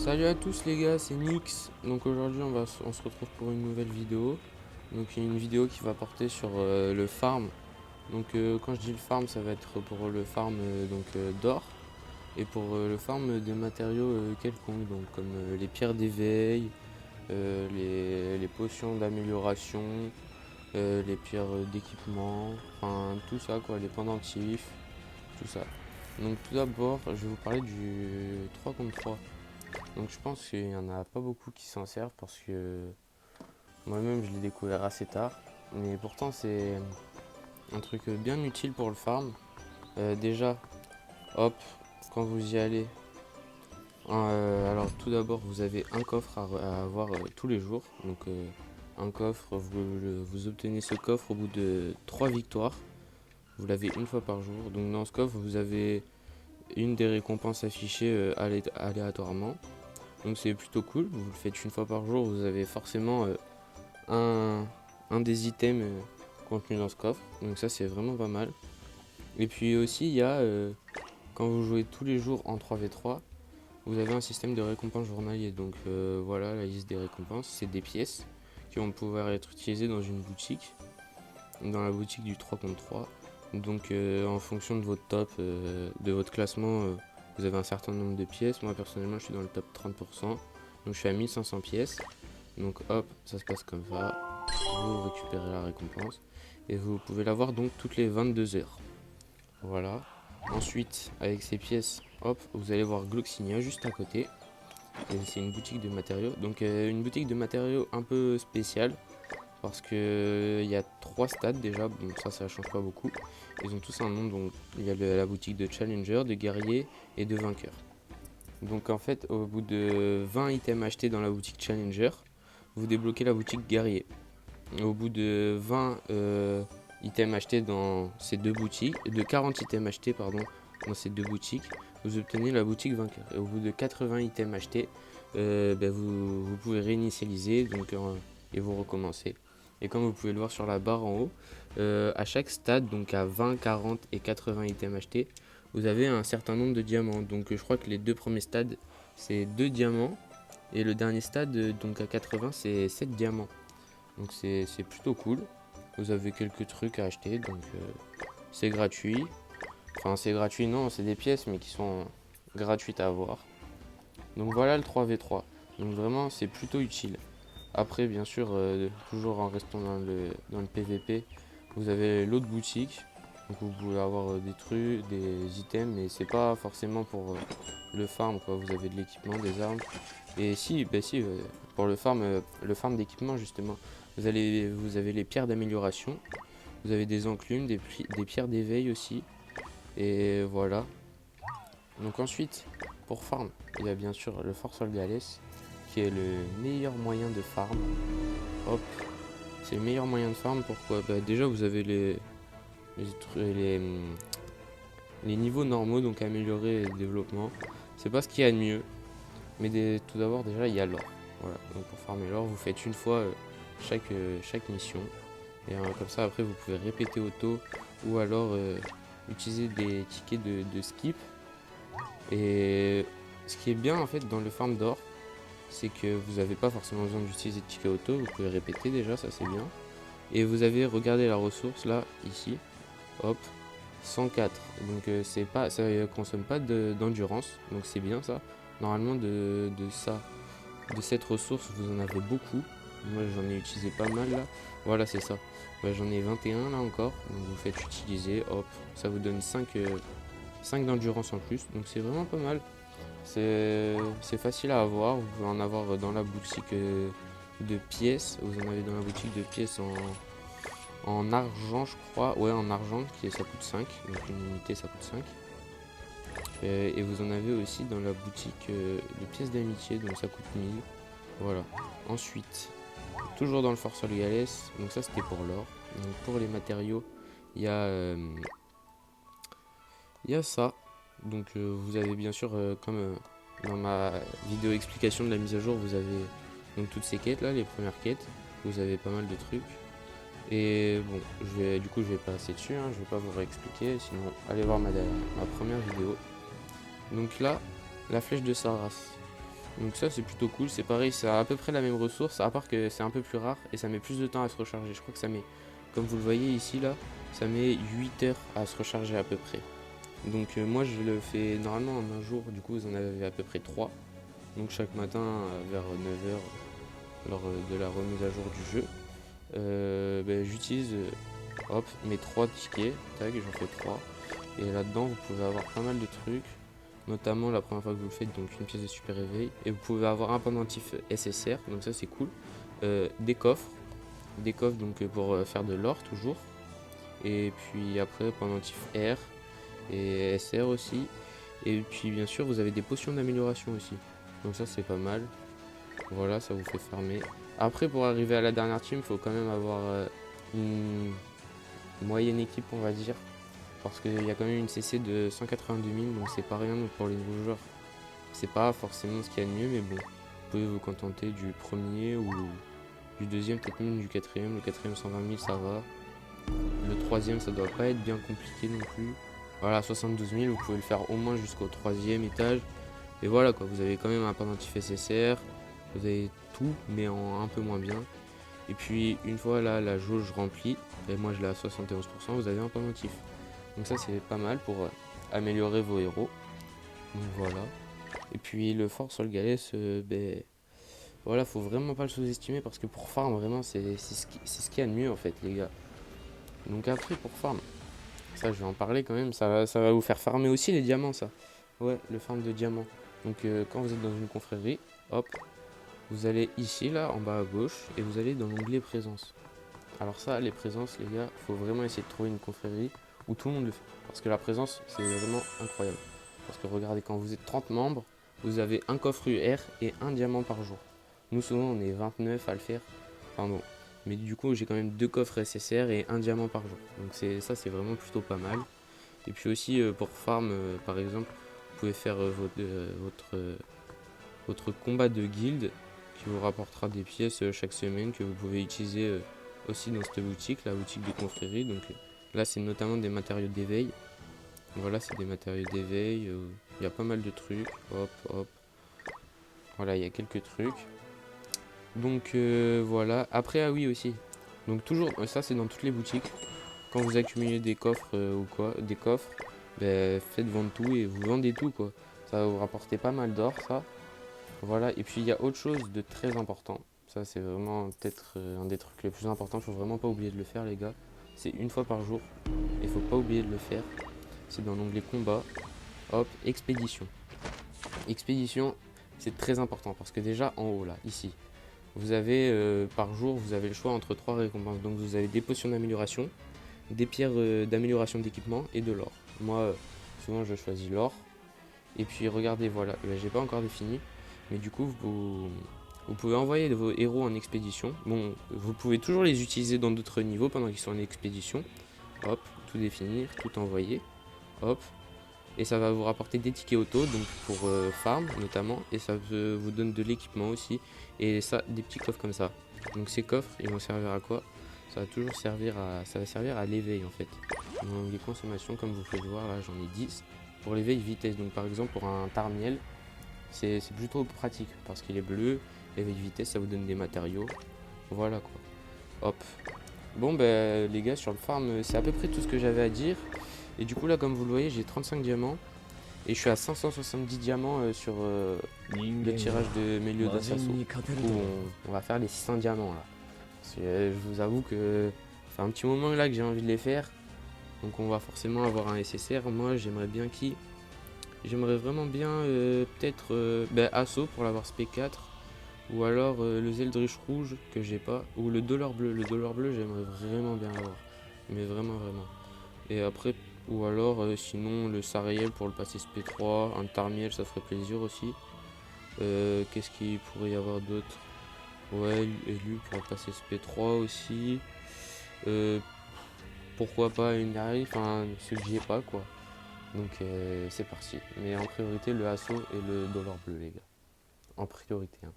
Salut à tous les gars, c'est Nix. Donc aujourd'hui on se retrouve pour une nouvelle vidéo. Donc une vidéo qui va porter sur le farm. Donc quand je dis le farm, ça va être pour le farm d'or et pour le farm des matériaux quelconques, donc comme les pierres d'éveil, les potions d'amélioration, les pierres d'équipement, enfin tout ça quoi, les pendentifs, tout ça. Donc tout d'abord, je vais vous parler du 3 contre 3. Donc je pense qu'il n'y en a pas beaucoup qui s'en servent parce que moi-même je l'ai découvert assez tard. Mais pourtant c'est un truc bien utile pour le farm. Déjà, hop, quand vous y allez, alors tout d'abord vous avez un coffre à avoir tous les jours. Donc un coffre, vous obtenez ce coffre au bout de 3 victoires. Vous l'avez une fois par jour. Donc dans ce coffre vous avez une des récompenses affichées aléatoirement. Donc c'est plutôt cool, vous le faites une fois par jour, vous avez forcément un, un des items contenus dans ce coffre. Donc ça c'est vraiment pas mal. Et puis aussi il y a, quand vous jouez tous les jours en 3v3, vous avez un système de récompense journalier. Donc voilà la liste des récompenses, c'est des pièces qui vont pouvoir être utilisées dans une boutique, dans la boutique du 3 contre 3. Donc en fonction de votre top, de votre classement, vous avez un certain nombre de pièces. Moi personnellement je suis dans le top 30%, donc je suis à 1500 pièces. Donc hop, ça se passe comme ça, vous récupérez la récompense et vous pouvez l'avoir donc toutes les 22 heures. Voilà. Ensuite, avec ces pièces, hop, vous allez voir Gloxinia juste à côté. Et c'est une boutique de matériaux. Donc une boutique de matériaux un peu spéciale parce que il y a 3 stades déjà, bon ça change pas beaucoup. Ils ont tous un nom, donc il y a la boutique de Challenger, de guerrier et de vainqueur. Donc en fait, au bout de 20 items achetés dans la boutique Challenger, vous débloquez la boutique guerrier. Au bout de 20 items achetés dans ces deux boutiques, de 40 items achetés pardon, dans ces deux boutiques, vous obtenez la boutique vainqueur. Et au bout de 80 items achetés, vous pouvez réinitialiser donc, et vous recommencer. Et comme vous pouvez le voir sur la barre en haut, à chaque stade, donc à 20, 40 et 80 items achetés, vous avez un certain nombre de diamants. Donc je crois que les deux premiers stades, c'est 2 diamants. Et le dernier stade, donc à 80, c'est 7 diamants. Donc c'est plutôt cool. Vous avez quelques trucs à acheter, donc c'est gratuit. Enfin c'est gratuit, non, c'est des pièces, mais qui sont gratuites à avoir. Donc voilà le 3v3. Donc vraiment c'est plutôt utile. Après bien sûr, toujours en restant dans le PVP, vous avez l'autre boutique. Donc vous pouvez avoir des trucs, des items, mais c'est pas forcément pour le farm quoi. Vous avez de l'équipement, des armes. Et si, pour le farm d'équipement justement, vous avez les pierres d'amélioration, vous avez des enclumes, des pierres d'éveil aussi. Et voilà. Donc ensuite, pour farm, il y a bien sûr le Fort Solgalès, qui est le meilleur moyen de farm. Hop, c'est le meilleur moyen de farm, pourquoi déjà vous avez les, les, les niveaux normaux, donc améliorer et développement. C'est pas ce qu'il y a de mieux, mais tout d'abord déjà il y a l'or. Voilà, donc pour farmer l'or, vous faites une fois chaque mission. Et comme ça après vous pouvez répéter auto ou alors utiliser des tickets de skip. Et ce qui est bien en fait dans le farm d'or, c'est que vous n'avez pas forcément besoin d'utiliser de tickets auto, vous pouvez répéter déjà, ça c'est bien. Et vous avez, regardé la ressource là, ici, hop, 104. Donc c'est pas, ça consomme pas d'endurance, donc c'est bien ça. Normalement de cette ressource vous en avez beaucoup. Moi j'en ai utilisé pas mal là. Voilà c'est ça. J'en ai 21 là encore. Donc vous faites utiliser, hop, ça vous donne 5 d'endurance en plus. Donc c'est vraiment pas mal. C'est facile à avoir. Vous pouvez en avoir dans la boutique de pièces. Vous en avez dans la boutique de pièces en argent je crois. Ouais en argent ça coûte 5. Donc une unité ça coûte 5. Et vous en avez aussi dans la boutique de pièces d'amitié, donc ça coûte 1000. Voilà. Ensuite, toujours dans le Fort Solgalès, donc ça c'était pour l'or. Donc pour les matériaux, il y a ça. Donc vous avez bien sûr, comme dans ma vidéo explication de la mise à jour, vous avez donc toutes ces quêtes là, les premières quêtes. Vous avez pas mal de trucs. Et bon, du coup je vais passer dessus, hein, je vais pas vous réexpliquer, sinon allez voir ma première vidéo. Donc là, la flèche de Saras. Donc ça c'est plutôt cool, c'est pareil, ça a à peu près la même ressource, à part que c'est un peu plus rare et ça met plus de temps à se recharger. Je crois que ça met, comme vous le voyez ici là, ça met 8 heures à se recharger à peu près. Donc moi je le fais normalement en un jour, du coup vous en avez à peu près 3. Donc chaque matin vers 9 heures lors de la remise à jour du jeu, j'utilise hop, mes 3 tickets, tac, j'en fais 3. Et là-dedans vous pouvez avoir pas mal de trucs, notamment la première fois que vous le faites, donc une pièce de super réveil. Et vous pouvez avoir un pendentif SSR, donc ça c'est cool. Des coffres donc pour faire de l'or toujours. Et puis après pendentif R et SR aussi. Et puis bien sûr vous avez des potions d'amélioration aussi. Donc ça c'est pas mal. Voilà, ça vous fait farmer. Après pour arriver à la dernière team, il faut quand même avoir une moyenne équipe on va dire. Parce qu'il y a quand même une CC de 182 000, donc c'est pas rien. Donc pour les nouveaux joueurs, c'est pas forcément ce qu'il y a de mieux, mais bon, vous pouvez vous contenter du premier ou du deuxième, peut-être même du quatrième. Le quatrième 120 000 ça va. Le troisième ça doit pas être bien compliqué non plus. Voilà, 72 000, vous pouvez le faire au moins jusqu'au troisième étage. Et voilà quoi, vous avez quand même un pendentif SSR, vous avez tout, mais en un peu moins bien. Et puis une fois là la jauge remplie, et moi je l'ai à 71%, vous avez un pendentif. Donc ça c'est pas mal pour améliorer vos héros. Donc voilà. Et puis le fort sur le galet, voilà, faut vraiment pas le sous-estimer parce que pour farm vraiment c'est ce qu'il y a de mieux en fait les gars. Donc après pour farm, ça je vais en parler quand même, ça va vous faire farmer aussi les diamants ça. Ouais, le farm de diamants. Donc quand vous êtes dans une confrérie, hop, vous allez ici là en bas à gauche et vous allez dans l'onglet présence. Alors ça les présences les gars, faut vraiment essayer de trouver une confrérie où tout le monde le fait. Parce que la présence c'est vraiment incroyable. Parce que regardez, quand vous êtes 30 membres, vous avez un coffre UR et un diamant par jour. Nous souvent on est 29 à le faire. Enfin bon. Mais du coup j'ai quand même 2 coffres SSR et un diamant par jour. Donc ça c'est vraiment plutôt pas mal. Et puis aussi pour farm par exemple, vous pouvez faire votre combat de guilde qui vous rapportera des pièces chaque semaine que vous pouvez utiliser aussi dans cette boutique, la boutique des confréries. Donc là c'est notamment des matériaux d'éveil. Voilà, c'est des matériaux d'éveil, il y a pas mal de trucs, hop hop. Voilà, il y a quelques trucs. Donc voilà, après ah oui aussi. Donc toujours, ça c'est dans toutes les boutiques. Quand vous accumulez des coffres ou quoi, des coffres, faites vendre tout et vous vendez tout quoi. Ça va vous rapporter pas mal d'or ça. Voilà, et puis il y a autre chose de très important. Ça c'est vraiment peut-être un des trucs les plus importants, faut vraiment pas oublier de le faire les gars. C'est une fois par jour, et faut pas oublier de le faire. C'est dans l'onglet combat, hop, expédition. Expédition, c'est très important parce que déjà en haut là, ici, vous avez par jour, vous avez le choix entre 3 récompenses. Donc vous avez des potions d'amélioration, des pierres d'amélioration d'équipement et de l'or. Moi, souvent je choisis l'or. Et puis regardez, voilà, j'ai pas encore défini, mais du coup vous pouvez envoyer vos héros en expédition. Bon, vous pouvez toujours les utiliser dans d'autres niveaux pendant qu'ils sont en expédition. Hop, tout définir, tout envoyer. Hop, et ça va vous rapporter des tickets auto, donc pour farm notamment, et ça vous donne de l'équipement aussi, et ça, des petits coffres comme ça. Donc ces coffres, ils vont servir à quoi? Ça va toujours servir à l'éveil en fait. Dans les consommations, comme vous pouvez le voir là, j'en ai 10 pour l'éveil vitesse. Donc par exemple pour un tarmiel, c'est plutôt pratique parce qu'il est bleu. L'éveil vitesse, ça vous donne des matériaux. Voilà quoi. Hop. Bon les gars, sur le farm, c'est à peu près tout ce que j'avais à dire. Et du coup là, comme vous le voyez, j'ai 35 diamants. Et je suis à 570 diamants sur le tirage de Meliodas Assaut. Du coup, on va faire les 600 diamants là. Parce que je vous avoue que ça fait un petit moment là que j'ai envie de les faire. Donc on va forcément avoir un SSR. Moi j'aimerais bien qui? J'aimerais vraiment bien peut-être Assaut pour l'avoir SP4. Ou alors le Zeldrich rouge que j'ai pas. Ou le dollar bleu. Le dollar bleu j'aimerais vraiment bien l'avoir. Mais vraiment. Et après, ou alors sinon le Sariel pour le passer SP3. Un Tarmiel ça ferait plaisir aussi. Qu'est-ce qu'il pourrait y avoir d'autre? Ouais, élu pour le passer SP3 aussi. Pourquoi pas une Harry, enfin ce que j'y ai pas quoi. Donc c'est parti. Mais en priorité le Assaut et le dollar bleu les gars. En priorité. Hein.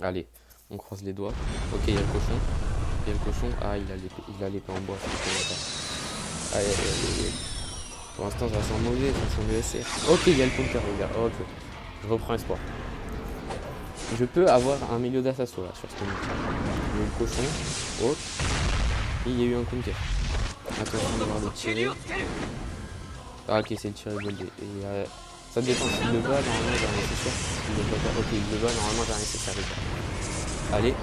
Allez, on croise les doigts. Ok, il y a le cochon. Ah, il a l'épée en bois. Aïe. Pour l'instant, ça sent mauvais, ça sent le SR. Ok, il y a le counter les gars. Ok, je reprends espoir. je peux avoir un milieu d'assasso là sur ce mec. Le cochon. Oh. Et il y a eu un counter. Attention de voir le tirer. Ah ok, c'est le tir évolué. Et ça dépend. S'il le bat, normalement j'ai un nécessaire. S'il le bat pas, ok, il le bat, normalement j'ai un nécessaire. Allez.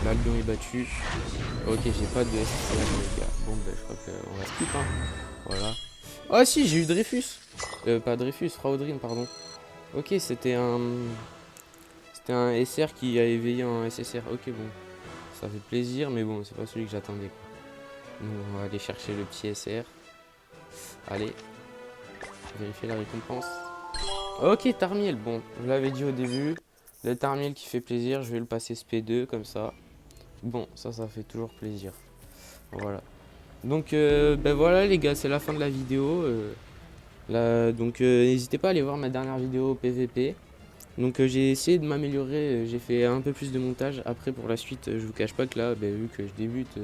Là, le lion est battu. Ok, j'ai pas de SSR les gars. Bon, ben je crois qu'on va skip, hein. Voilà. Oh si, j'ai eu Dreyfus. Pas Dreyfus, Fraudrine, pardon. Ok, c'était un SR qui a éveillé un SSR. Ok, bon. Ça fait plaisir, mais bon, c'est pas celui que j'attendais, quoi. Donc, on va aller chercher le petit SR. Allez. Vérifier la récompense. Ok, Tarmiel. Bon, je l'avais dit au début. Le Tarmiel qui fait plaisir, je vais le passer SP2 comme ça. Bon, ça fait toujours plaisir. Voilà. Donc, ben voilà les gars, c'est la fin de la vidéo. Donc, n'hésitez pas à aller voir ma dernière vidéo PVP. Donc, j'ai essayé de m'améliorer. J'ai fait un peu plus de montage. Après, pour la suite, je vous cache pas que là, ben, vu que je débute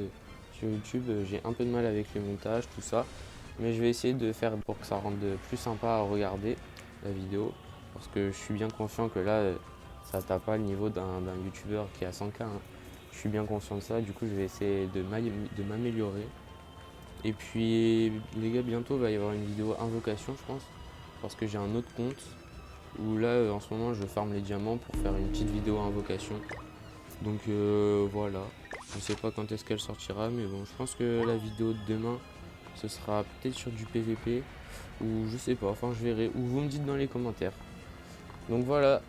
sur YouTube, j'ai un peu de mal avec les montages, tout ça. Mais je vais essayer de faire pour que ça rende plus sympa à regarder la vidéo. Parce que je suis bien conscient que là, ça tape pas le niveau d'un youtubeur qui est à 100K, hein. Je suis bien conscient de ça, du coup je vais essayer de m'améliorer. Et puis les gars, bientôt il va y avoir une vidéo invocation je pense. Parce que j'ai un autre compte où là en ce moment je farme les diamants pour faire une petite vidéo invocation. Donc voilà, je sais pas quand est-ce qu'elle sortira, mais bon je pense que la vidéo de demain ce sera peut-être sur du PVP ou je sais pas, enfin je verrai, ou vous me dites dans les commentaires. Donc voilà,